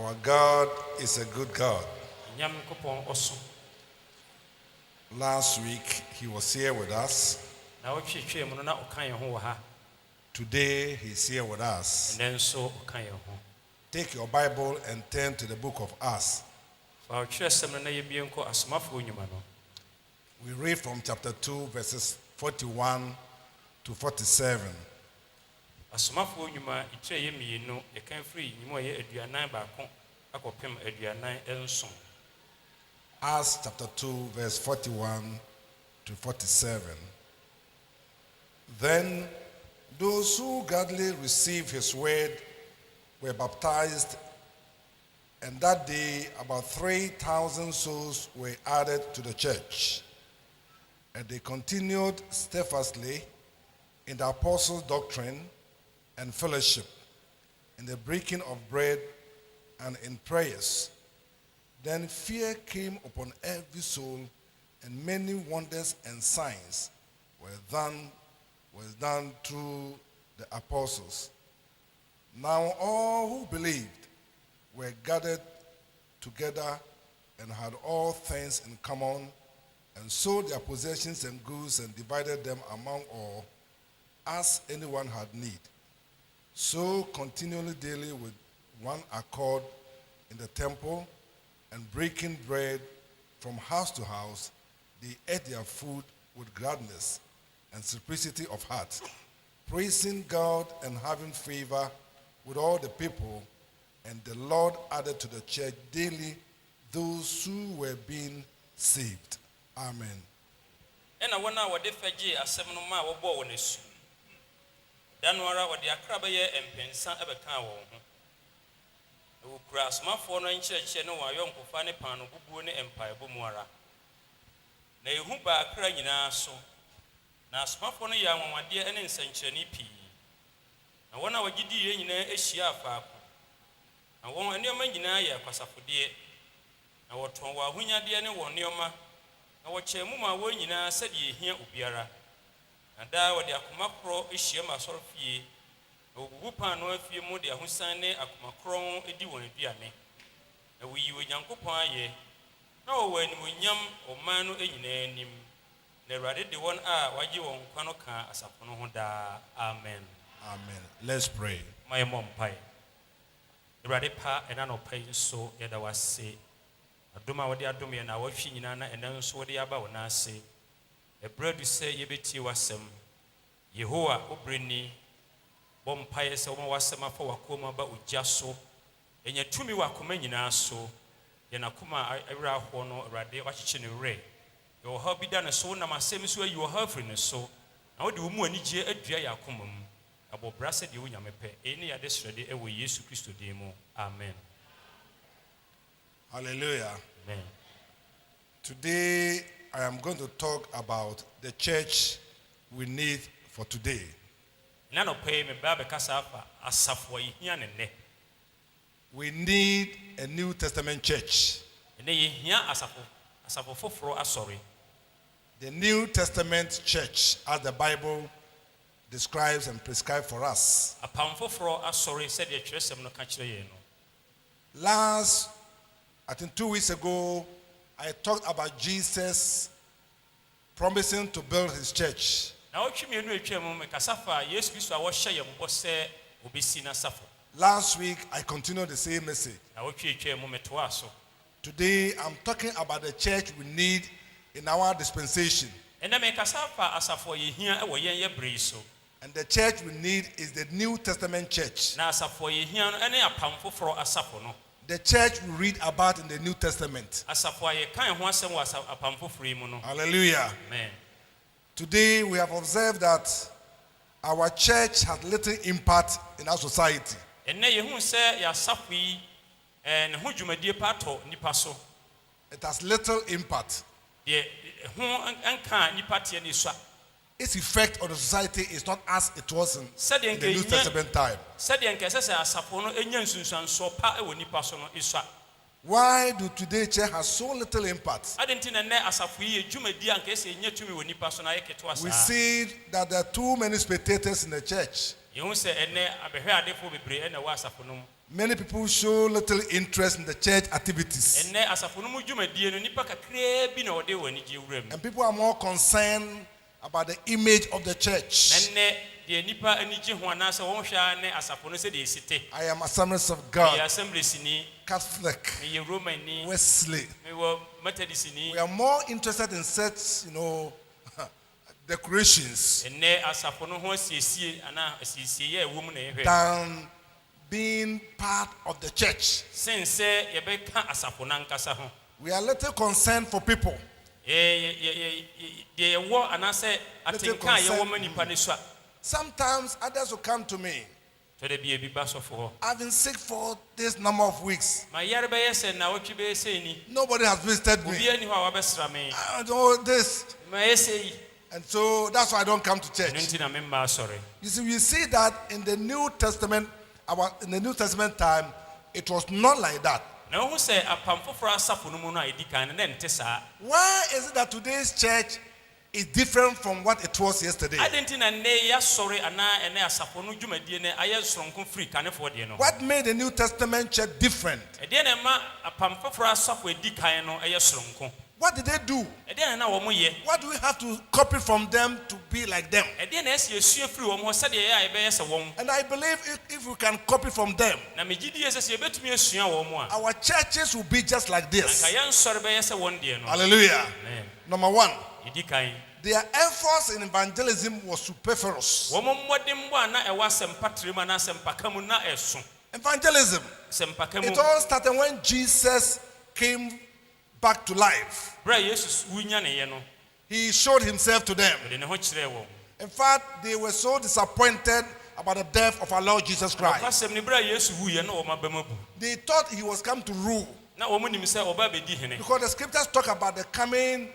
Our God is a good God. Last week, he was here with us. Today, he's here with us. Take your Bible and turn to the book of Acts. We read from chapter 2, verses 41 to 47. Acts chapter 2, verse 41 to 47. Then those who gladly received his word were baptized, and that day about 3,000 souls were added to the church. And they continued steadfastly in the apostles' doctrine and fellowship, in the breaking of bread and in prayers. Then fear came upon every soul, and many wonders and signs were done through the apostles. Now all who believed were gathered together and had all things in common, and sold their possessions and goods and divided them among all, as anyone had need. So continually daily with one accord in the temple, and breaking bread from house to house, they ate their food with gladness and simplicity of heart, praising God and having favor with all the people. And the Lord added to the church daily those who were being saved. Amen. Amen. Let's pray. Adoma wodi adom ye na wahwi nyina na enen nso wodi aba wona ase ebradu se yebeti wasem Yehowa obreni bompaye se wo wasem afa wakoma ba ugya so enya tumi wakoma nyina so ye na kuma awra ho no awrade wakyekye ne wre ye wo ha bi da ne so na masem so ayi wo ha firi ne so na wodi wo mu anigye adua ya akoma mu abobra se de wo nyame pe eni ya de srede e wo Yesu Kristo de mu. Amen. Hallelujah. Amen. Today, I am going to talk about the church we need for today. We need a New Testament church. The New Testament church, as the Bible describes and prescribes for us. I think 2 weeks ago, I talked about Jesus promising to build his church. Last week, I continued the same message. Today, I'm talking about the church we need in our dispensation. And the church we need is the New Testament church. The church we read about in the New Testament. Hallelujah. Amen. Today we have observed that our church has little impact in our society. It has little impact. Its effect on the society is not as it was in the New Testament time. Why do today's church have so little impact? We see that there are too many spectators in the church. Many people show little interest in the church activities. enne asafo no mu dwumadie no nipa kakra bi na ɔde wɔ ani gye wura mu And people are more concerned about the image of the church. enne de nipa ani gye ho anase wɔn hwɛ ne asafo no sɛ de esite I am Assemblies of me God, assemblies ni Catholic, me ye roman ni Wesley. me wɔ methodist ni We are more interested in such, decorations enne asafo no ho asiesie ana asiesie ye ɛwɔ mu na yɛhwɛ than being part of the church. sen sɛ yɛbɛka asafo no ankasa ho We are little concerned for people. deɛ yɛwɔ anasɛ atenka a yɛwɔ ma nipa ne so a Sometimes others will come to me. tɔda bi ebi ba sɔfo hɔ I've been sick for this number of weeks. ma yɛre bɛyɛ sɛ nawɔtwe bɛyɛ sɛ ni Nobody has visited me. obi ani hɔ a wabɛsra me I don't know this. ma yɛ sɛ yi And so that's why I don't come to ɛno church. nti na memma asɔre You see, we see that in the New Testament, in the New Testament time, it was not like that. na wohu sɛ apam foforɔ asafo no mu no a ɛdi kan no na ɛnte saa Why is it that today's church is different from what it was yesterday? adɛn nti na nnɛ yɛasɔre anaa ɛnɛ asafo no dwumadie no ayɛ soronko firi kanefoɔ deɛ no What made the New Testament church different? ɛdeɛ na ɛma apam foforɔ asafo ɛdi kan no ɛyɛ soronko What did they do? ɛdeɛ na wɔn yɛ What do we have to copy from them to be like them? ɛdeɛ na ɛsi esua firi wɔn hɔ sɛdeɛ ɛyɛ a yɛbɛyɛ sɛ wɔn And I believe if we can copy from them, na megye die sɛ sɛ yɛbɛtumi asua wɔn a our churches will be just like this. anka yɛnsɔre bɛyɛ sɛ wɔn deɛ no Hallelujah. Amen. Number one, ɛdi kan their efforts in evangelism was superfluous. wɔn mmɔdenbɔ a na ɛwɔ asɛmpa tirim anaa asɛmpa ka mu na ɛso Evangelism. asɛmpa ka mu It all started when Jesus came back to life. berɛ a yesu wunya ne yɛ no He showed himself to them. ɔde ne ho kyerɛɛ wɔn In fact, they were so disappointed about the death of our Lord Jesus Christ. ɔkasɛm ne berɛ a yesu wuyɛ na wɔn aba mu abu They thought he was come to rule na wɔn nim sɛ ɔba abɛdi hene because the scriptures talk about the coming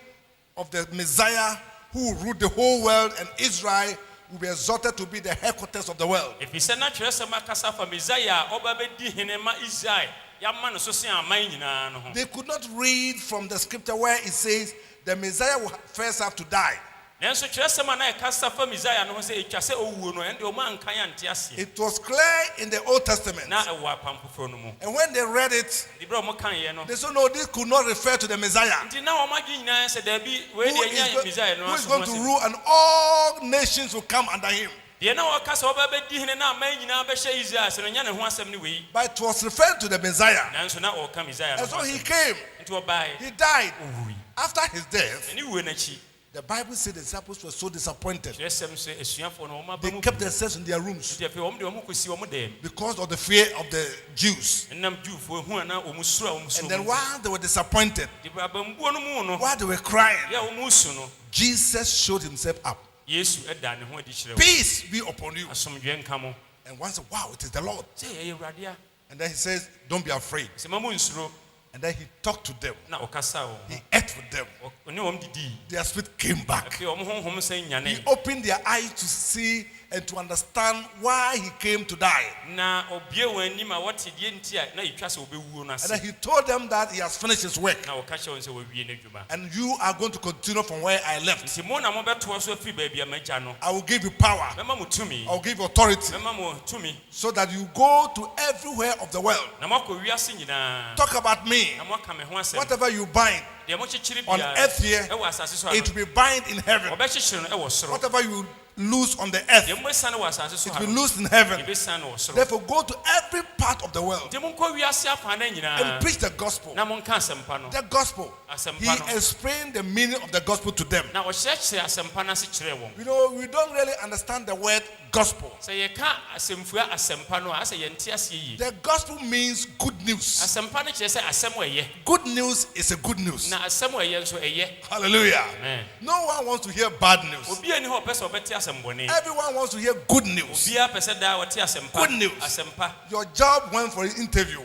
of the Messiah who will rule the whole world, and Israel will be exalted to be the headquarters of the world. ɛfiri sɛ na kyerɛsɛm akasa fa mesaia a ɔba bɛdi hene ma israel yɛama no so se aman nyinaa no ho They could not read from the scripture where it says the Messiah will first have to die. nanso kyerɛsɛm a na ɛkasa fa mesaia no ho sɛ ɛtwa sɛ ɔwuo no ɛnde ɔma ankan ante aseɛ It was clear in the Old Testament. na ɛwɔ apam foforɔ no mu And when they read it, de berɛ a ɔmo kaeɛ no they said, no, this could not refer to the Messiah. nti na ɔma gye nyinaa sɛ daabi wei Who deɛ is, ɛnya mesaia no who is aso going ho to asɛm rule, and all nations will come under him. deɛ na ɔka sɛ ɔba bɛdi hene na aman nyinaa bɛhyɛ israel sɛ no nya ne ho asɛm ne wei But it was referring to the Messiah. nanso na ɔka mesaia no And ho so he asɛm came, nti ɔbaeɛ he died. ɔwui After his death, ɛne wuo n'akyi the Bible said the disciples were so disappointed. kyerɛsɛm sɛ asuafoɔ no ɔma They ba mu kept themselves in their rooms nti afei ɔmo de ɔmo kɔsi ɔmo dɛm because of the fear of the Jews. ɛnam Jewfoɔ hu ana ɔmo suro a ɔmo And suro then while they were disappointed, de abambuo no mu no while they were crying, yɛ a ɔmo su no Jesus showed himself up. yesu ɛda ne ho adi kyerɛ wɔn Peace be upon you. asomdwe nka mo And one said, wow, it is the Lord. sɛ ɛyɛ awurade a And then he says, don't be afraid. sɛ ma mo nsuro And then he talked to them. na ɔkasa wɔn He ate with them. ho ɔne wɔn didii Their spirit came back. afei ɔmo honhom sɛ He nyane opened their eyes to see and to understand why he came to die. na ɔbue wɔn anim a wɔte deɛ nti a na yɛtwa sɛ ɔbɛwuo no And then ase he told them that he has finished his work. na ɔka kyerɛ wɔn sɛ wɔawie n'adwuma And you are going to continue from where I left. nti mo na mobɛtoa so afiri baabi a magya no I will give you power. mɛma mo tumi I will give you authority mɛma mo tumi so that you go to everywhere of the world. na moakɔ wiase nyinaa Talk about me. na moaka me ho asɛm Whatever you bind deɛ mokyekyere on biara earth here, ɛwɔ asase so ha it no will be bind in heaven. wɔbɛkyekyere no ɛwɔ soro Whatever you lose on the earth, deɛ mobɛsa no wɔ asase so it ha will no lose in heaven. yɛbɛsa no wɔ soro Therefore, go to every part of the world nti monkɔ wiase afaana and nyinaa preach the gospel. na monka asɛmpa no The gospel. Asɛmpa He no. explained the meaning of the gospel to them. na ɔkyerɛkyerɛ asɛmpa no ase kyerɛɛ wɔn You know, we don't really understand the word gospel. sɛ yɛka asɛmfua asɛmpa no a asɛ yɛnte aseɛ yie The gospel means good news. asɛmpa no kyerɛ sɛ asɛm a ɛyɛ Good news is a good news. na asɛm a ɛyɛ nso ɛyɛ Hallelujah. Amen. No one wants to hear bad news. obiara ni hɔ a ɔpɛ sɛ ɔbɛte asɛmbɔne Everyone wants to hear good news. obiara pɛ sɛ daa wɔte asɛmpa Good news. asɛmpa Your job went for an interview.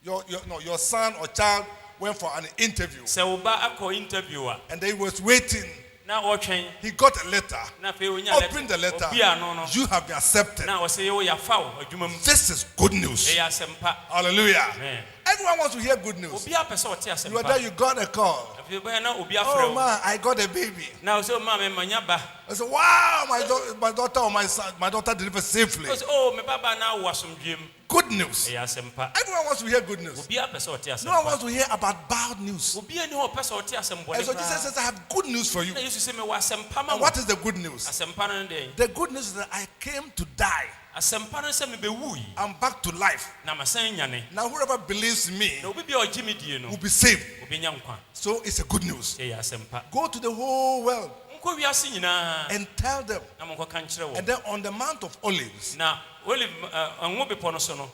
Your son or child went for an interview. sɛ wo ba akɔ interview a And then he was waiting. na ɔtwɛn He got a letter. na afei onya Open the letter. obi ano no You have been accepted. na ɔsɛ yɛwɔ yɛafa wo adwuma mu This is good news. ɛyɛ asɛmpa Hallelujah. Amen. Everyone wants to hear good news. obiara pɛ sɛ ɔte You are there, asɛmpa you got a call. Oh man, I got a baby. Now so mama manyaba. I said, wow, my daughter or my son, my daughter delivered safely. Oh, my baba now was some dream. Good news. Everyone wants to hear good news. No one wants to hear about bad news. And so Jesus says, I have good news for you. And what is the good news? The good news is that I came to die. I'm back to life. Now whoever believes in me will be saved. So it's a good news. Go to the whole world and tell them. And then on the Mount of Olives,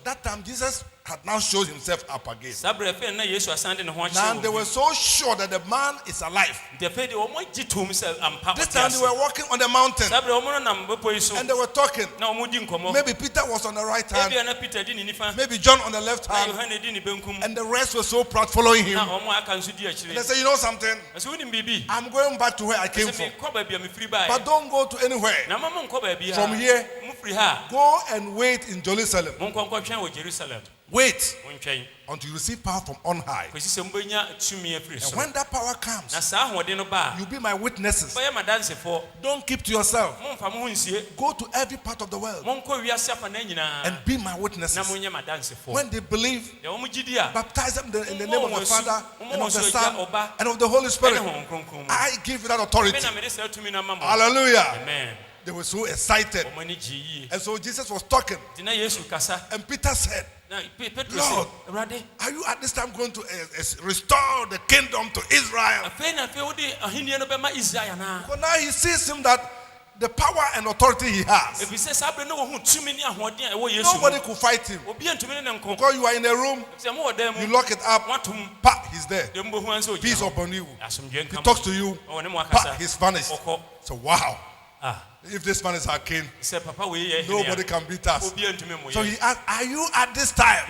that time Jesus had now showed himself up again. Now they were so sure that the man is alive. This time they were walking on the mountain and they were talking. Maybe Peter was on the right hand, maybe John on the left hand, and the rest were so proud following him. And they said, you know something? I'm going back to where I came from. But don't go to anywhere. From here, go and wait in Jerusalem. Wait until you receive power from on high. And when that power comes, you'll be my witnesses. Don't keep to yourself. Go to every part of the world and be my witnesses. When they believe, baptize them in the name of the Father and of the Son and of the Holy Spirit. I give you that authority. Hallelujah. Amen. They were so excited. And so Jesus was talking. And Peter said, Lord, are you at this time going to restore the kingdom to Israel? But now he sees him that the power and authority he has, nobody could fight him. Because you are in a room, you lock it up, pa, he's there. Peace upon you. He talks to you, pa, he's vanished. So wow. If this man is our king, nobody can beat us. So he asked, are you at this time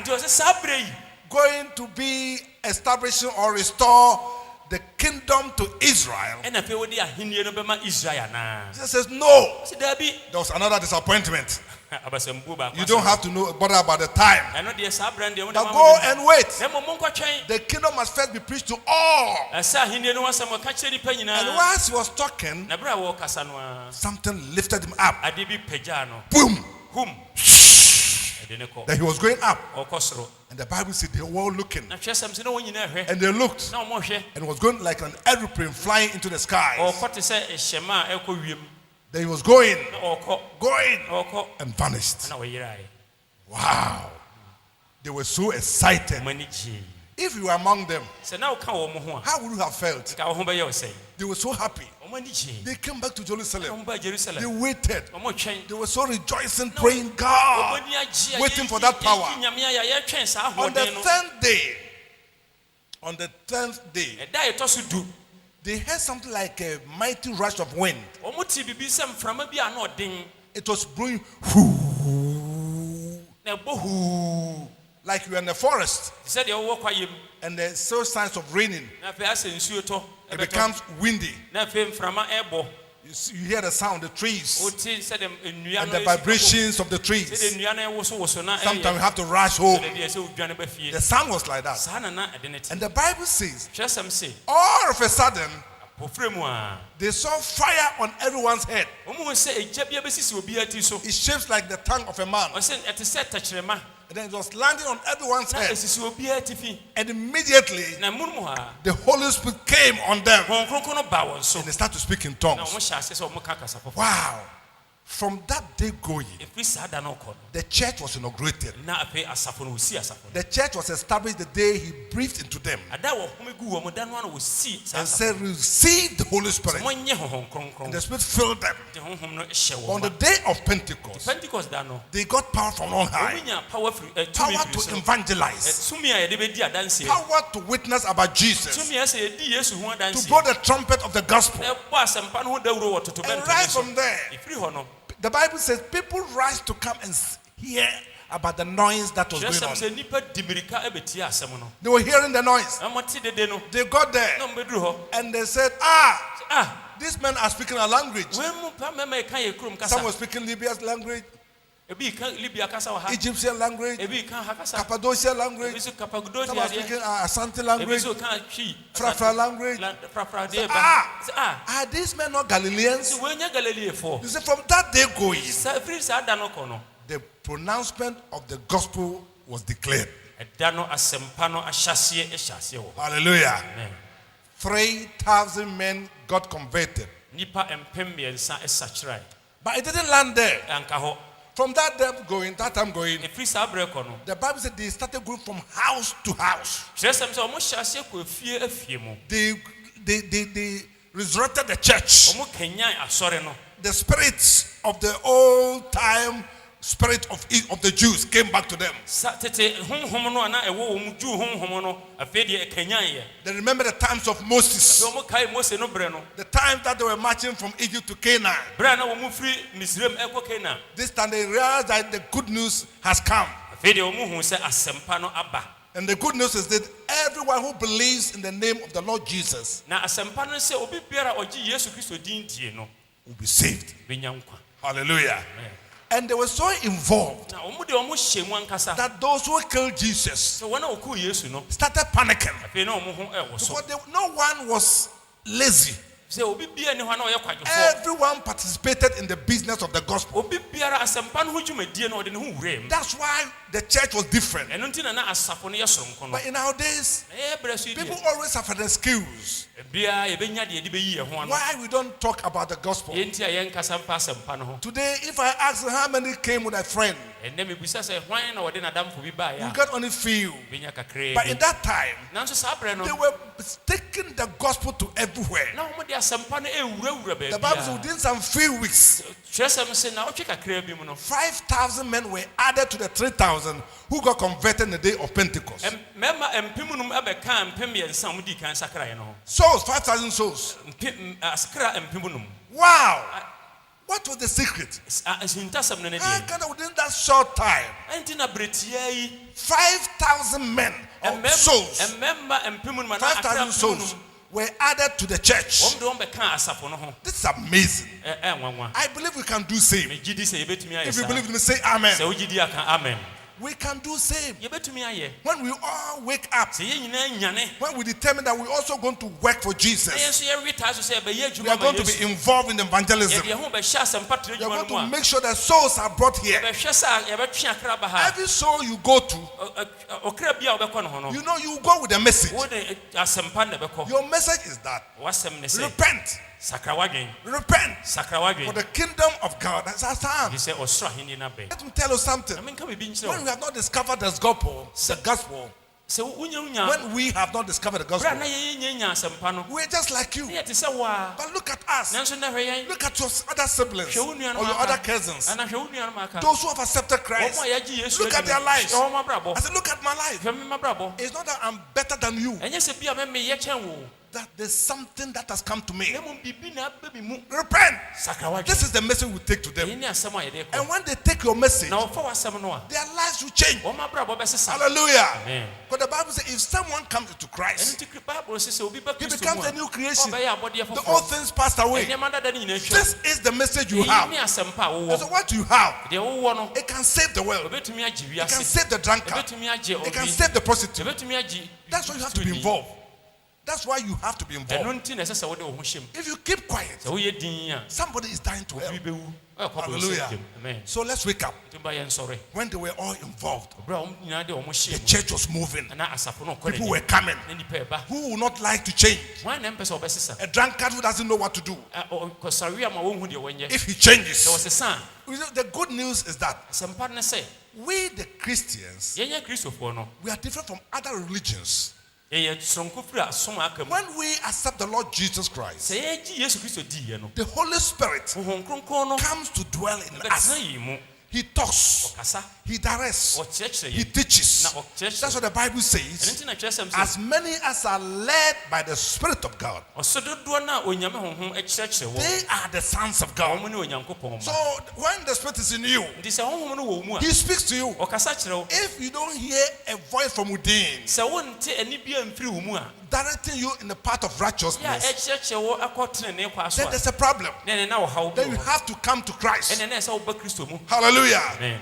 going to be establishing or restore the kingdom to Israel? Jesus says, no. There was another disappointment. You don't have to know bother about the time. But go and wait. The kingdom must first be preached to all. And whilst he was talking, something lifted him up. Boom. That he was going up. And the Bible said they were all looking. And they looked. And it was going like an aeroplane flying into the sky. Then he was going, and vanished. Wow. They were so excited. If you were among them, how would you have felt? They were so happy. They came back to Jerusalem. They waited. They were so rejoicing, praying God, waiting for that power. On the 10th day, they heard something like a mighty rush of wind. It was blowing like you are in the forest and there's still signs of raining. It becomes windy. You hear the sound, the trees, and the vibrations of the trees. Sometimes you have to rush home. The sound was like that. And the Bible says, all of a sudden, they saw fire on everyone's head. It shapes like the tongue of a man. And then it was landing on everyone's head. And immediately, the Holy Spirit came on them. And they started to speak in tongues. Wow. From that day going, the church was inaugurated. The church was established the day he breathed into them and said, receive the Holy Spirit. And the Spirit filled them. On the day of Pentecost, they got power from on high. Power to evangelize. Power to witness about Jesus. To blow the trumpet of the gospel. And right from there, the Bible says people rise to come and hear about the noise that was going on. They were hearing the noise. They got there and they said, these men are speaking a language. Some were speaking Libya's language. ebi ka Libya kasa wa ha Egyptian language, ebi ka ha kasa Cappadocia ebi language, so some are Cappadocia speaking de Asante ebi language, so ka twi Frafra language. Frafra de ba Ah, are these men not Galileans? so we nya Galilee for You see, from that day going, free sa da no kono the pronouncement of the gospel was declared. da no asempa no ahyase wo Hallelujah. amen 3,000 men got converted. nipa empem biensa esachrai But it didn't land there. anka ho From that time going, e free sa bre kono the Bible said they started going from house to house. tresem se omo hyase ko afie mu They resurrected the church. omo kanyan asore no The spirits of the old time spirit of the Jews came back to them. tete honhom no na ewo omo ju honhom no afie de kanyan ye They remember the times of Moses, so omo kai Mose no bre no the time that they were marching from Egypt to Canaan. bre na omo free Misraim eko Canaan This time they realized that the good news has come. afie de omo hu se asempa no aba And the good news is that everyone who believes in the name of the Lord Jesus na asempa no se obi biara ogi Yesu Kristo din tie no will be saved. benya nkwa Hallelujah. amen And they were so involved na omo de omo hyemu ankasa that those who killed Jesus so wona oku Yesu no started panicking afie na omo ho ewo so because no one was lazy. se obi bia ni ho na oye kwadwofo Everyone participated in the business of the gospel. obi biara asempa no ho dwumadie no de ne ho wurem That's why the church was different. eno ntina na asafo no ye soronko no But in our days, bre so people die always have an excuse bia ye benya de de beyi ye ho no why we don't talk about the gospel. yenti a yen kasa mpa asempa no ho Today, if I ask how many came with a friend, enne me bisa se hwan na wode nadamfo bi ba we ya got only few. benya kakre But in that time, nanso sa bre no they were taking the gospel to everywhere. na omo de asempa no ewurawura ba The Bible says within some few weeks, tresem se na otwe kakra bi mu no 5,000 men were added to the 3,000 who got converted in the day of Pentecost. mema empem num abeka empem ye nsa mu di kan sakra ye no Souls, 5,000 souls. askra empem num Wow. What was the secret? asintasam no ne How de can within that short time, enti na bretia yi 5,000 men of souls, ememba empem num na 5,000 souls were added to the church? om de om beka asafo no ho This is amazing. nwanwa I believe we can do same. me gidi se yebetumi aye If you sa believe in me, say amen. se ugidi aka amen We can do same. yebetumi aye When we all wake up, se ye nyina nyane when we determine that we're also going to work for na Jesus, yenso ye reta so se be ye we are adwuma going to be involved in evangelism. ye ho be hya asempa tre We are adwuma going no to make sure that souls are brought here. be hwe sa ye betwe akra ba ha Every soul you go to, okra bia obekọ no ho no you know you go with a message. wo de asempa na bekọ Your message is that wasem ne se repent, sakra wadwen for the kingdom of God has come. he say osoro aheni na be Let me tell you something. na menka bibi nkyere When we have not discovered the gospel, se unya when we have not discovered the bra gospel, na ye nya asempa no we're just like you. ye te se wa But look at us. nanso na hwe yen Look at your other siblings hwe or unua no your other cousins. ana hwe unua no maka Those who have accepted Christ. omo ya gi Yesu Look at their lives. o ma brabo I said, look at my life. hwe me ma brabo It's not that I'm better than you. enye se bia me ye chen wo That there's something that has come to me. na mo bibi na ba bi mu Repent. sakra wadwen This is the message we take to them. ye ni asem a ye de And ko when they take your message, na ofa wasem no a their lives will change. o ma brabo be sesa Hallelujah. amen Because the Bible says if someone comes to enu Christ, ti Bible se obi ba he Kristo becomes mu a new creation. o be ya abode The fofo old things passed away. enye ma dada ni nyina hwe This is the message you ye have. ni asem pa wo And so what you have, de wo no it can save the world. obetumi agi It can wiase save the drunkard. obetumi agi It can obi save the prostitute. obetumi agi That's why you have to be involved. That's why you have to be enu involved. nti na sesa wo de wo ho hyem If you keep quiet, se wo ye din a somebody is dying to obi help. bewu o ko bo Hallelujah. se amen So let's wake up. tumba ye nsore When they were all involved, bra om nyina de wo mo the hyem church was moving. na asafo no ko People were coming. na nipa e ba Who will not like to change? wan na mpesa obesesa A drunkard who doesn't know what to do. ko sawi ma wo hu de wonye If he se changes, wo sesa you know, the good news is that asempa ne se we, the Christians, yenye kristofo no we are different from other religions. ye sonko fira asom aka mu When we accept the Lord Jesus Christ, se ye gi Yesu Kristo di ye no the Holy Spirit honhom kronkron no comes to dwell in betena us. yi mu He talks, kasa he directs, o kyerɛkyerɛ he ye teaches. na ɔkyerɛkyerɛ That's what the Bible ɛno says. nti na kyerɛsɛm sɛ As many as are led by the Spirit of God, ɔsɛ dodoɔ no a onyame honhom kyerɛkyerɛ wɔ they are the sons of God. wɔn ne onyankopɔn So ma when the Spirit is in you, nti sɛ honhom no wɔ mu a he speaks to you. ɔkasa kyerɛ wo If you don't hear a voice from within, sɛ wonte ani bia mfiri wo mu a directing you in the path of yɛ a righteousness, ɛkyerɛkyerɛ wo akɔ tenenee kwa so then a there's a problem. na ɛne na wɔhaw bi Then wɔ you hɔ. have to come to Christ. ɛne na ɛsɛ woba Kristo mu. Hallelujah. Amen.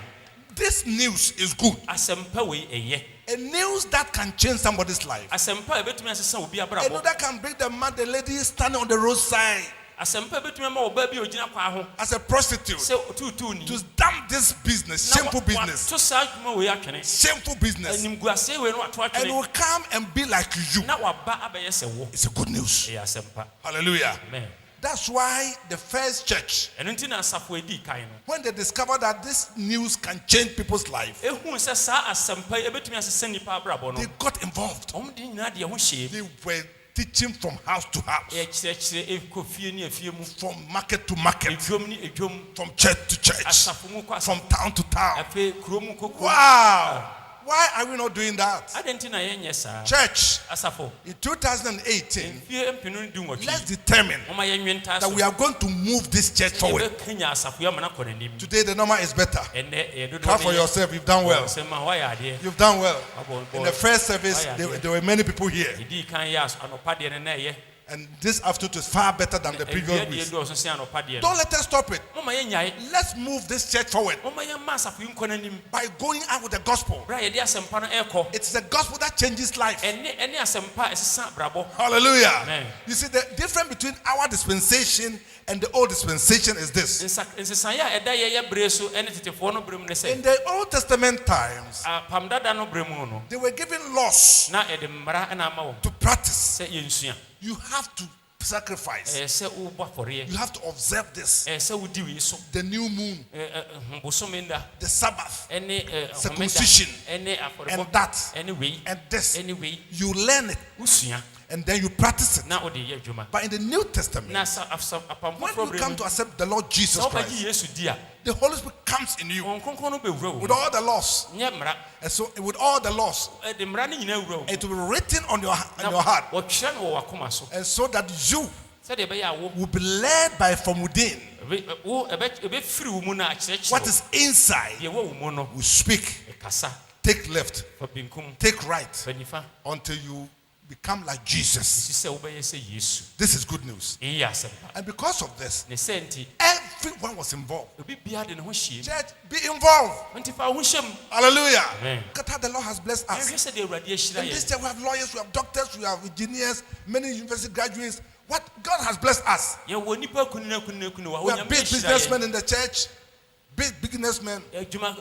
This news is good. Asɛmpa wei ɛyɛ. A news that can change somebody's life. Asɛmpa a ɛbɛtumi asesa obi A news abrabɔ. that can bring the man, the lady standing on the roadside Asɛmpa a ɛbɛtumi ama ɔbaa bi a ogyina kwa ho as a prostitute sɛ tuutuu ni. to dump this business, Na shameful business, wato saa adwuma wei atwene. shameful business, Animguaseɛ wei no wato and atwene. will come and be like you. Na waba abɛyɛ sɛ wo. It's a good news. Ɛyɛ asɛmpa. Hallelujah. Amen. That's why the first church, Ɛno nti na asafo edi kan no. when they discovered that this news can change people's life, Ehun sɛ saa asɛmpa yi ɛbɛtumi asesa nipa abrabɔ no. they got involved. Wɔn de nyinaa de ɛho hyɛ. They were teaching from house to house, Ɛkyerɛkyerɛ ekɔ fie ne efie mu. from market to market, Edwom ne edwom. from church to church, Asafo mu kɔ from asafo. town to town. Afei kurom kɔ kurom. Wow! Why are we not doing that? Adɛn nti na yɛnyɛ saa? Church, Asafo. in 2018, Mfie mpenu ne du let's nwɔtwe. determine Wɔma yɛnwe ntaa that so. we are going to move this church forward. Yɛbɛkanya asafo yi ama no akɔ n'anim. Today, the number is better. Ɛnnɛ dodoɔ Clap ne for yɛ- yourself. You've done well. Sɛ ma woayɛ adeɛ. You've done well. Ɔbɔ- In the first service, Oh, yeah, yeah. there were many people here. Yɛdii kan yɛ anɔpa deɛ no na ɛyɛ. And this afternoon is far better than the previous Awia deɛ weeks. dɔɔso sɛ anɔpa deɛ no. Don't let us stop it. Moma yɛnnyae. Let's move this church forward Moma yɛmma asafo yi nkɔ n'anim. by going out with the gospel. Berɛ a yɛde asɛmpa no ɛrekɔ. It's the gospel that changes life. Ɛne asɛmpa a ɛsesa abrabɔ. Hallelujah. Amen. You see, the difference between our dispensation and the old dispensation is this. Nsesaeɛ a ɛda yɛyɛ bere so ne tetefoɔ no bere mu ne In sɛ the Old Testament times, apam dada no bere mu no they were given laws na ɛde mmara na ama wɔn to practice. sɛ yɛnsua. You have to sacrifice. Ɛyɛ sɛ wobɔ afɔreɛ. You have to observe this. Ɛyɛ sɛ wodi wei so. The new moon, Bosome nda the Sabbath, ɛne Circumcision, ɛne and afɔrebɔ that, ɛne wei and this. ɛne wei You learn it wosua and then you practice it. na wode yɛ adwuma. But in the New Testament, Na apam when foforɔ you bere come mu to accept the Lord Jesus sɛ Christ, wobɛgye Yesu di a the Holy Spirit comes in you Honhom Kronkron no bɛwura wo with mu. all the laws. Nyɛ mmara. And so, with all the laws, Ɛde mmara no nyinaa wura wo mu. it will be written on your Na heart, wɔtwerɛ no wɔ w'akoma so and so that you sɛdeɛ ɛbɛyɛ a wo will be led by from within. ɛbɛfiri wo mu no akyerɛkyerɛ What wo. is inside Deɛ ɛwɔ wo mu no will speak. ɛkasa. Take left, Fa benkum, take right, fa nifa. until you become like Jesus. Ɛsi sɛ wobɛyɛ sɛ Yesu. This is good news. Ɛyɛ asɛmpa. And because of this, Ne sɛ nti everyone was involved. obi biara de ne ho hyia mu. Church, be involved. Nti fa wo ho hyɛ mu. Hallelujah. Amen. Look at how the Lord has blessed us. Ɛhwɛ sɛdeɛ Awurade ahyira In this yɛn. church, we have lawyers, we have doctors, we have engineers, many university graduates. What God has blessed us. Yɛwɔ nipa kunina wɔ We hɔ have Nyame big ahyira businessmen yɛn. in the church, big businessmen Adwuma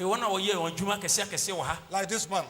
wɔn a wɔyɛ wɔn adwuma akɛseɛ wɔ ha. like this man.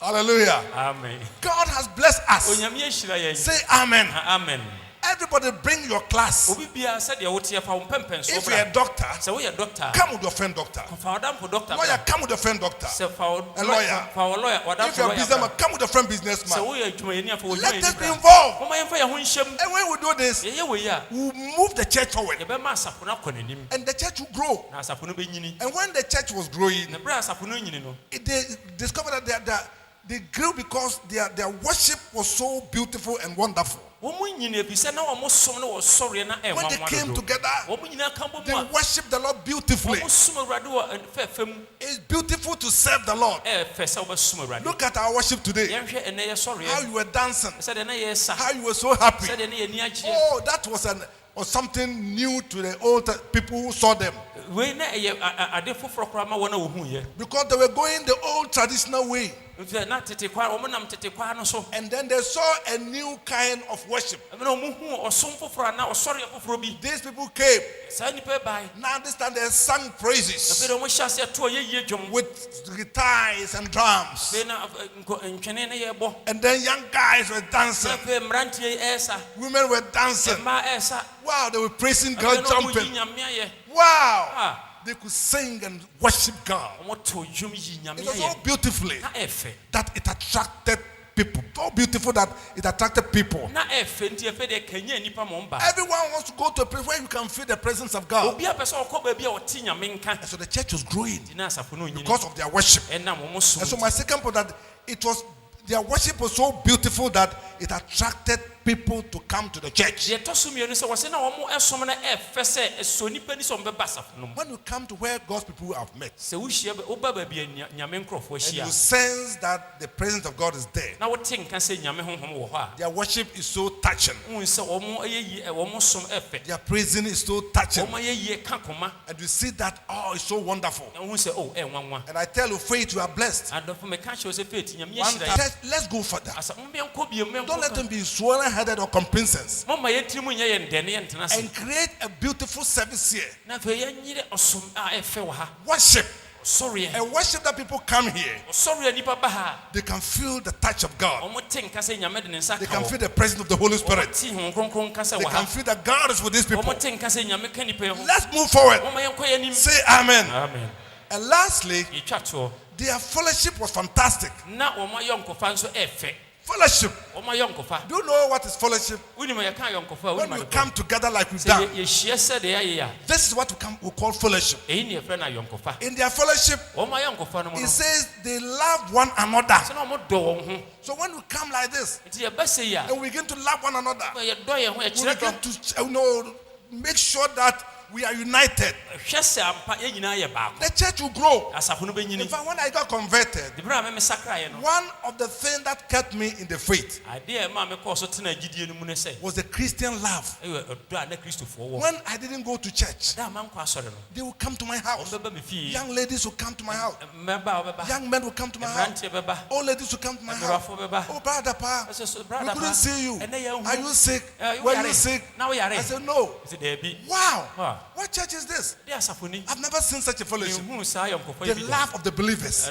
Hallelujah. Amen. God has blessed us. Onyame ahyira yɛn. Say amen. Amen. Everybody bring your class. Obi biara sɛdeɛ woteɛ fa wo mpɛmpɛnsoɔ If you're a bra. doctor, Sɛ woyɛ doctor, come with your friend doctor. fa ɔdamfo doctor Lawyer, bra. come with your friend doctor. Sɛ fa wo A lawyer. fa wo lawyer If ɔdamfo you're a lawyer businessman, bra. come with your friend Sɛ businessman. woyɛ adwumayɛni afa wo Let us adwumayɛni be bra. involved. Mɔmɔ yɛmfa yɛn ho nhyɛ mu. And when we do this, Yɛyɛ wei a we'll move the church forward. yɛbɛma asafo no akɔ n'anim. And the church will grow. Na asafo no bɛnyini. And when the church was growing, Na berɛ a asafo no nyini no, they discovered that they grew because their worship was so beautiful and wonderful. wɔn mu nyini bi sɛ na wɔn som no wɔ sɔre na When they ɛnwanwa came dodo. together, Wɔn mu nyinaa ka bɔ they mu a worshiped the Lord beautifully. wɔn som Awurade wɔ fɛɛfɛ mu. It's beautiful to serve the Lord. Ɛyɛ fɛ sɛ wɔbɛsom Awurade. Look at our worship today. Yɛnhwɛ ɛnɛ yɛ How sɔreɛ. you were dancing, Sɛdeɛ na yɛ sa. how you were so happy. Sɛdeɛ na yɛ ni agyeɛ. Oh, that was something new to the old people who saw them. Wei na ɛyɛ ade foforɔ koraa ma wɔn a wɔhu yɛ. Because they were going the old traditional way. Nti na tete kwa wɔn nam tete kwa no so. And then they saw a new kind of worship. Ɛmɛ na wɔn hu ɔsom foforɔ ana ɔsɔre foforɔ bi. These people came. Saa nipa baa yi. Now this time they sang praises Afei na wɔn hyɛ aseɛ to ɔyɛ yie dwom. with guitars and drums. Afei na ntwene ne yɛ bɔ. And then young guys were dancing. Afei mmeranteɛ yi ɛɛsa. Women were dancing. Mmaa ɛɛsa. Wow, they were praising God, Afei na wɔn yi jumping. nyame ayɛ. Wow. Ah. They could sing and worship God. Wɔn to dwom yi nyame It was so ayɛ. beautifully Na ɛfɛ. that it attracted people. So beautiful that it attracted people. Na ɛfɛ nti ɛfɛ deɛ kɛnyɛ nipa ma ɔn ba. Everyone wants to go to a place where you can feel the presence of God. Obi a pɛ sɛ ɔkɔ baabi a ɔte nyame nka. And so the church was growing Nti na asafo no nyini. because of their worship. Ɛnam wɔn And so som. my second point that it was their worship was so beautiful that it attracted people to come to the church. deɛ ɛtɔ so mmienu sɛ wɔsɛ na wɔn ɛsom no ɛfɛ sɛ ɛsɔ nipa ni sɛ wɔn bɛba asafo no mu When you come to where God's people have met, sɛ wohyia woba baabi a nyame nkurɔfoɔ and ahyia you sense that the presence of God is there, na wote nka sɛ nyame honhom wɔ hɔ a their worship is so touching, wohu sɛ wɔn ɛyɛ yie wɔn som ɛfɛ their praising is so touching, wɔn ayɛ yie ka koma and you see that, oh, it's so wonderful. na wohu sɛ oh ɛnwanwa And I tell you, faith, you are blessed. adɔfo mɛka kyerɛ wo sɛ fɛti nyame One yɛhyira time, let's go further. asa mbɛnkɔ bio Don't let them be swollen-headed or complacent. mama yɛntiri mu nyɛ yɛn dɛne yɛntena ase And create a beautiful service here. na afei yɛnyere ɔsom a ɛfɛ wɔ ha Worship. ɔsɔreɛ A worship that people come here, ɔsɔreɛ nipa ba ha they can feel the touch of God. ɔmo te nka sɛ nyame de ne nsa They ka can wɔ feel the presence of the Holy Spirit. ɔmo te hon kronkron nka sɛ They wɔ can ha feel that God is with these people. ɔmo te nka sɛ nyame ka nipa yi ho Let's move forward. ɔmo yɛnkɔ yɛn anim Say amen. amen And lastly, yɛtwa toɔ their fellowship was fantastic. na ɔmo ayɔnkofa nso ɛfɛ Fellowship. ɔmo ayɔnkofa Do you know what is fellowship? wonim yɛka ayɔnkofa a When wonim we adepɔ come together like we've sɛ done. yɛhyia sɛdeɛ ayɛ a This is what we call fellowship. ɛyi ne yɛfrɛ no ayɔnkofa In their fellowship, ɔmo ayɔnkofa no mu it no says they love one another. sɛ na ɔmo dɔ wɔn ho So when we come like this nti yɛba sɛ yi a and we begin to love one another, yɛdɔ yɛn ho we yɛkyerɛ begin dɔ to make sure that we are united. hwɛ sɛ ampa yɛn nyinaa yɛ baako The church will grow. asafo no In bɛnyini fact, when I got converted, de berɛ a meme sakraeɛ no one of the things that kept me in the faith adeɛ a ɛma mekɔɔ so tena gyidie no mu ne sɛ was the Christian love. ɛyɛ ɔdɔ a na kristofoɔ wɔ When I didn't go to church, da a mankɔ asɔre no they would come to my house. ɔmbɛba me fie Young ladies would come to my house. mmɛba a wɔbɛba Young men would come to my house. mmeranteɛ bɛba Old ladies would come to my house. mmorɔfo bɛba Oh, brother, pa, ɛsɛ so we brada couldn't see you. ɛnɛ yɛnhu Are you sick? you Were you yare? sick? na woyare I said, no. ɛsɛ daabi Wow. Wow. What church is this? de asafo ni I've never seen such a fellowship. menhuu saa ayɔnkɔfa The yi bi da love of the believers.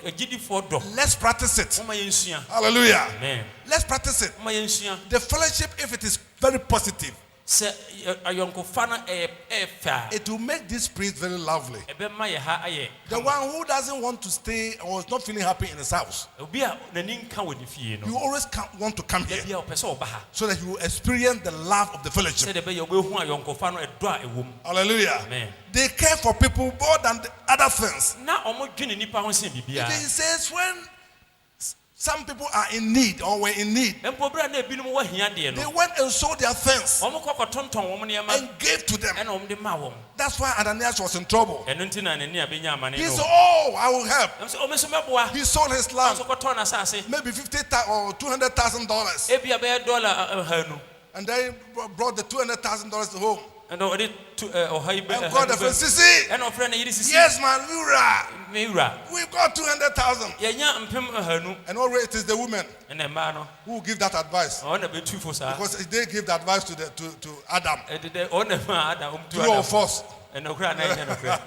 agyidifoɔ dɔ Let's practice it. moma yɛnsua Hallelujah. amen Let's practice it. moma yɛnsua The fellowship, if it is very positive, sɛ ayɔnkofa no ɛyɛ fɛ a it will make this priest very lovely. ɛbɛma yɛ ha ayɛ The one who doesn't want to stay or is not feeling happy in his house, obi a n'ani nka wɔ ne fie no you always want to come da here bia ɔpɛ sɛ ɔba ha so that you will experience the love of the fellowship. sɛdeɛ ɛbɛyɛ wobɛhu ayɔnkofa no ɛdɔ a ɛwɔ mu Hallelujah. Amen. They care for people more than the other things. na ɔmo dwene nipa ho sen He biribiara says when some people are in need or were in need, mpo berɛ a na ebinom wɔ hia deɛ they no went and sold their things ɔmo kɔ kɔtontɔn wɔn nneɛma and gave to them. ɛna ɔmo de ma wɔn That's why Ananias was in trouble. ɛno nti na n'ani a bɛnya amane He no said, oh, I will help. ɛm sɛ ɔmo nso mɛboa He sold his land, ɔnso kɔtɔn n'asase maybe $50,000 or $200,000, ebi a bɛyɛ dɔla ahanu and then brought the $200,000 home. ɛna ɔde ɔha yi bɛ And God the friend, Sisi, ɛna ɔfrɛ ne yere sisi yes, man, me wura we've got 200,000. yɛnya mpem ahanu And already it is the women ɛna mmaa no who give that advice. ɔna bɛtu fo saa Because they give the advice to Adam. ɛdedɛ ɔna ma ada ɔmtu True or false? ɛna ɔkura na ɛnyɛ nɔkura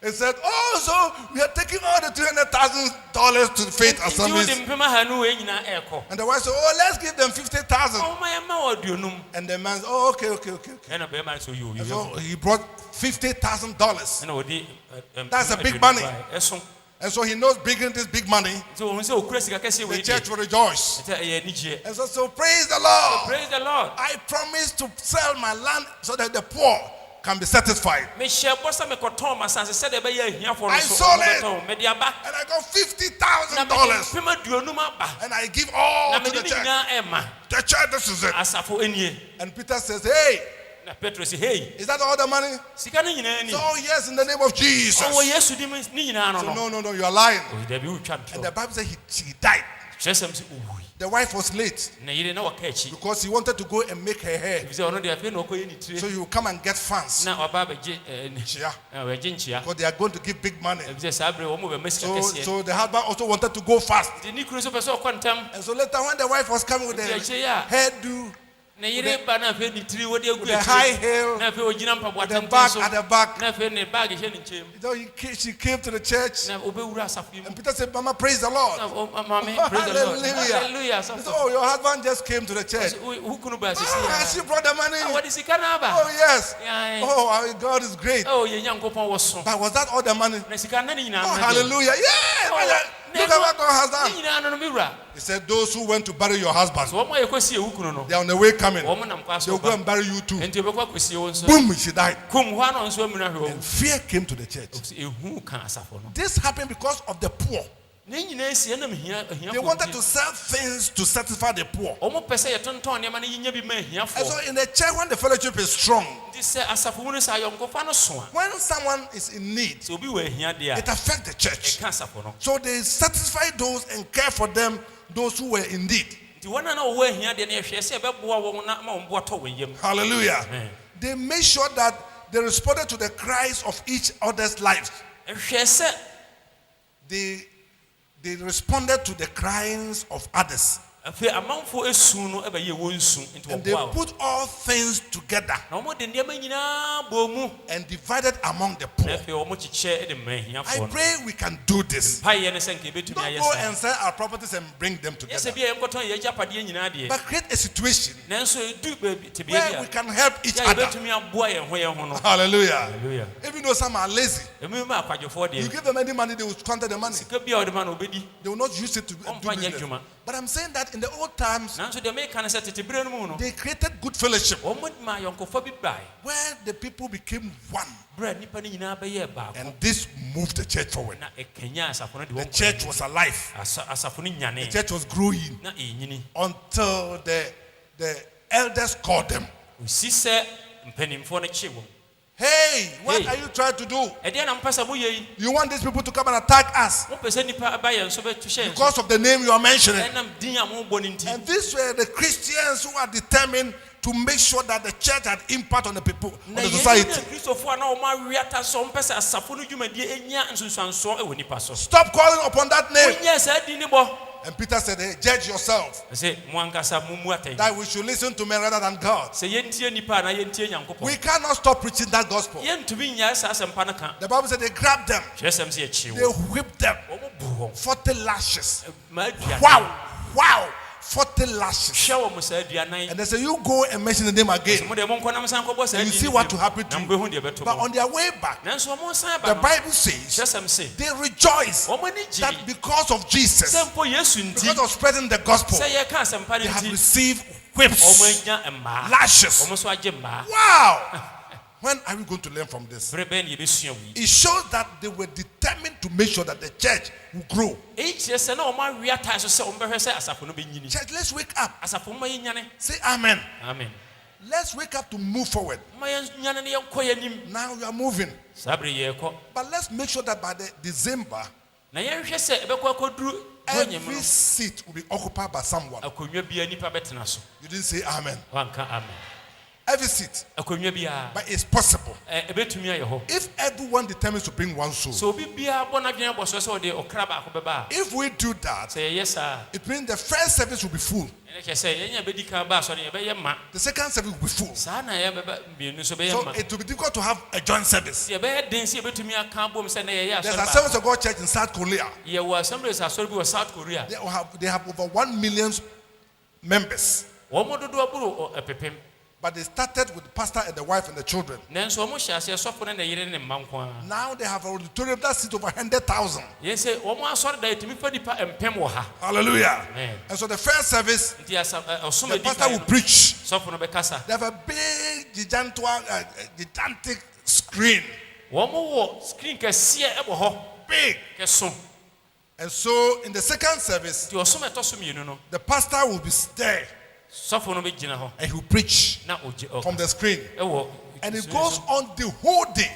He said, oh, so we are taking all the $200,000 to the faith nti wode assemblies. mpem ahanu wei nyinaa ɛɛkɔ And the wife said, oh, let's give them 50,000. ɔma yɛma wɔ aduonum And the man said, oh, okay. ɛna bɛrima no sɛ ɔyɛ And ɔyɛ so he brought $50,000. ɛna ɔde That's a big money. ɛso And so he knows bringing this big money, nti ɔhu sɛ ɔkura sika kɛseɛ the wei church deɛ will rejoice. ɛsɛ ɛyɛ anigyeɛ And so praise the Lord. praise the lord I promise to sell my land so that the poor can be satisfied. mehyɛ bɔ sɛ mekɔtɔn m'asase sɛdeɛ ɛbɛyɛ ahiafoɔ no I so sold it. ɔmobɛtɔn mede aba And I got na mede $50,000. mpem aduonum aba And I give all na to mede the ne church. nyinaa ɛma The church, this is it. asafo anie And Peter says, hey, na petro sɛ hei is that all the money? sika no nyinaa ni So, oh, yes, in the name of Jesus. ɔwɔ yesu dim ne nyinaa no So, no no, you are lying. dabi wotwa And ntorɔ the Bible says she died. kyerɛ sɛm sɛ ɔwui The wife was late na yere na wɔka akyi because he wanted to go and make her hair. ɛfiri sɛ ɔno deɛ afei na ɔkɔyɛ ne So tire he will come and get fans. na ɔba bɛgye Chia. wɔagye nkyea Because they are going to give big money. ɛfiri sɛ saa berɛ wɔn bɛma sika kɛseɛ So the husband also wanted to go fast. nti ne kunu nso pɛ sɛ ɔkɔ ntam And so later when the wife was coming with the nti akyire a hairdo, na yere ba na afei ne tiri wɔde agu with the high heel, na afei ɔgyina mpaboa the tenten bag so at the back, na afei ne baage hyɛ ne nkyɛn mu so she came to the church. na ɔbɛwura asafo yi mu And Peter said, Mama, praise the Lord. na maame praise the lord Hallelujah. hallelujah He said, asafo oh, your husband just came to the church. wo kunu ba sisi Ah, she brought the money. wɔde sika na aba Oh, yes. Yai. Oh, God is great. yɛ nyankopɔn wɔ so But was that all the money? na sika na ne nyinaa Oh, ma deɛ. hallelujah. Yeah. Oh, Look at what God has ne done. nyinaa no no me wura He said, those who went to bury your husband, so wɔn a yɛkɔsie wo kunu no they are on the way coming. wɔn nam kɔ They aso will go ba and bury you too. nti wɔbɛkɔ akɔsie wo nso Boom, she died. kum hɔ a na ɔnso amuna hwɛ And fear came to the church. wɔn ehu ka asafo no This happened because of the poor. They wanted to sell things to satisfy the poor. And so in the church, when the fellowship is strong, when someone is in need, it affects the church. So they satisfy those and care for them, those who were in need. Hallelujah. They made sure that they responded to the cries of each other's lives. They responded to the cries of others. And they put all things together and divided among the poor. I pray we can do this. Don't go and sell our properties and bring them together, but create a situation where we can help each other. Hallelujah. Even though some are lazy, you give them any money, they will squander the money. They will not use it to do business. But I'm saying that in the old times, they created good fellowship where the people became one. And this moved the church forward. The church was alive. The church was growing until the elders called them. Hey, what are you trying to do? You want these people to come and attack us because of the name you are mentioning. And these were the Christians who are determined to make sure that the church had impact on the people, on the society. Stop calling upon that name. And Peter said, hey, judge yourself. That we should listen to men rather than God. We cannot stop preaching that gospel. The Bible said they grabbed them. They whipped them. 40 lashes. Wow. 40 lashes. And they say, you go and mention the name again, and you see what will happen to you. But on their way back, the Bible says they rejoice that because of Jesus, because of spreading the gospel, they have received whips, lashes. Wow. When are we going to learn from this? It shows that they were determined to make sure that the church will grow. Church, let's wake up. Say amen. Amen. Let's wake up to move forward. Now we are moving. But let's make sure that by the December, every seat will be occupied by someone. You didn't say amen. Every seat. But it's possible. If everyone determines to bring one soul. If we do that, it means the first service will be full. The second service will be full. So it will be difficult to have a joint service. There's a Service of God church in South Korea. They have over 1 million members. But they started with the pastor and the wife and the children. Now they have an auditorium that seats over 100,000. Hallelujah. And so the first service, the pastor will preach. They have a big, gigantic screen. Big. And so in the second service, the pastor will be there. And he will preach from the screen. And it goes on the whole day.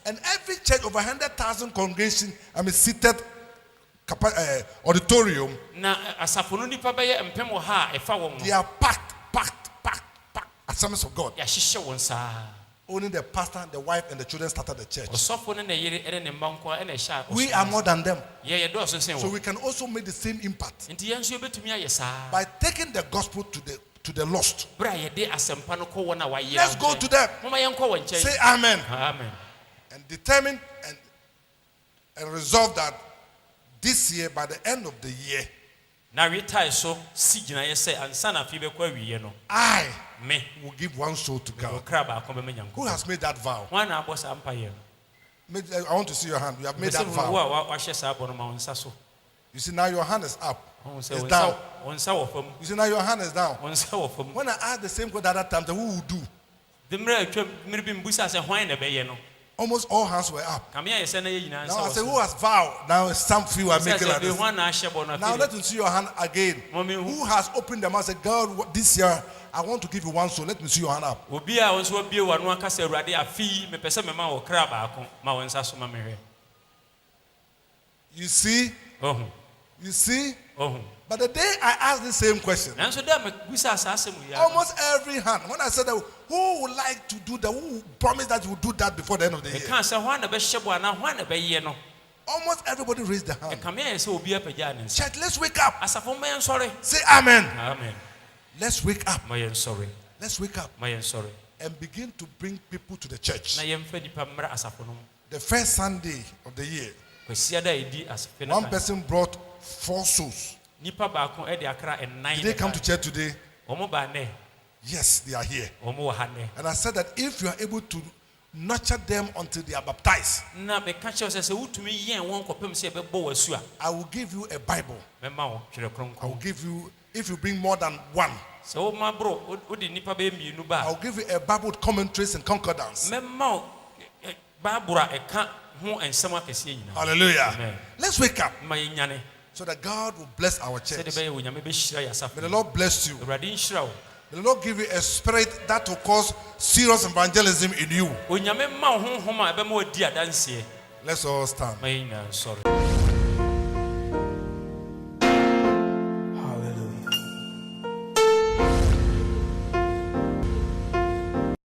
And every church over 100,000 congregation, seated auditorium, they are packed. Assemblies of God. Only the pastor, the wife, and the children started the church. We are more than them. So we can also make the same impact by taking the gospel to the lost. Let's go to them. Say amen. Amen. And determine and resolve that this year, by the end of the year, I will give one soul to God. Who has made that vow? I want to see your hand. You have made that vow. You see, now your hand is up. It's down. You see, now your hand is down. When I asked the same question the other time, who will do? Almost all hands were up. Kame ayɛ sɛ na yɛ nyinaa Now nsa I wɔ say, so. who has vowed? Now some few are Sɛ making like afei this. hwan na ahyɛ bɔ no Now afei let me see your hand again. Mommy, Who has opened the mouth and said, God, this year I want to give you one soul. Let me see your hand up. obi a wo nso wabie w'ano aka sɛ Awurade afei mepɛ sɛ mema wo kra baako ma wo nsa so ma mehwɛ. You see? Ɔhu, You see? ɔhu. But the day I asked the same question, Nanso da mebusa saa asɛm yi a, almost every hand, when I said that, who would like to do that? Who promised that you would do that before the end of the year? ɛka sɛ hwan na bɛhyɛ bɔ anaa hwan na bɛyɛ no, Almost everybody raised their hand. ɛkame ayɛ sɛ obi apagyaa ne nsa. Church, let's wake up. Asafo ma yɛnsɔre. Say amen. Amen. Let's wake up. Ma yɛnsɔre. Let's wake up Ma yɛnsɔre. and begin to bring people to the church. Na yɛmfa nipa mmra asafo no mu. The first Sunday of the year, Kwasia da a yɛdi asafo no one kan. person brought 4 souls. Nipa baako de akra ɛnan Did they come to church today? Wɔn ba nnɛ, Yes, they are here. wɔn wɔ ha nnɛ. And I said that if you are able to nurture them until they are baptized, Na meka kyerɛ wo sɛ sɛ wotumi yɛn wɔn kɔpem sɛ yɛbɛbɔ w'asu a, I will give you a Bible. mɛma wo twerɛ I will kronkron. give you, if you bring more than one, Sɛ woma boro wode nipa bɛyɛ mmienu ba I will give you a Bible with commentaries and concordance. mɛma wo baaboro a ɛka ho nsɛm akɛseɛ nyinaa. Hallelujah. Amen. Let's wake up Ma yɛnyane so that God will bless our sɛde church. bɛyɛ wo Nyame bɛhyira yɛ asafo. May the Lord bless you. Awurade nhyira wo. May the Lord give you a spirit that will cause serious evangelism in you. Onyame ma wo honhom a ɛbɛma wadi adanseɛ. Let's all stand. Ma yɛn nyinaa nsɔre.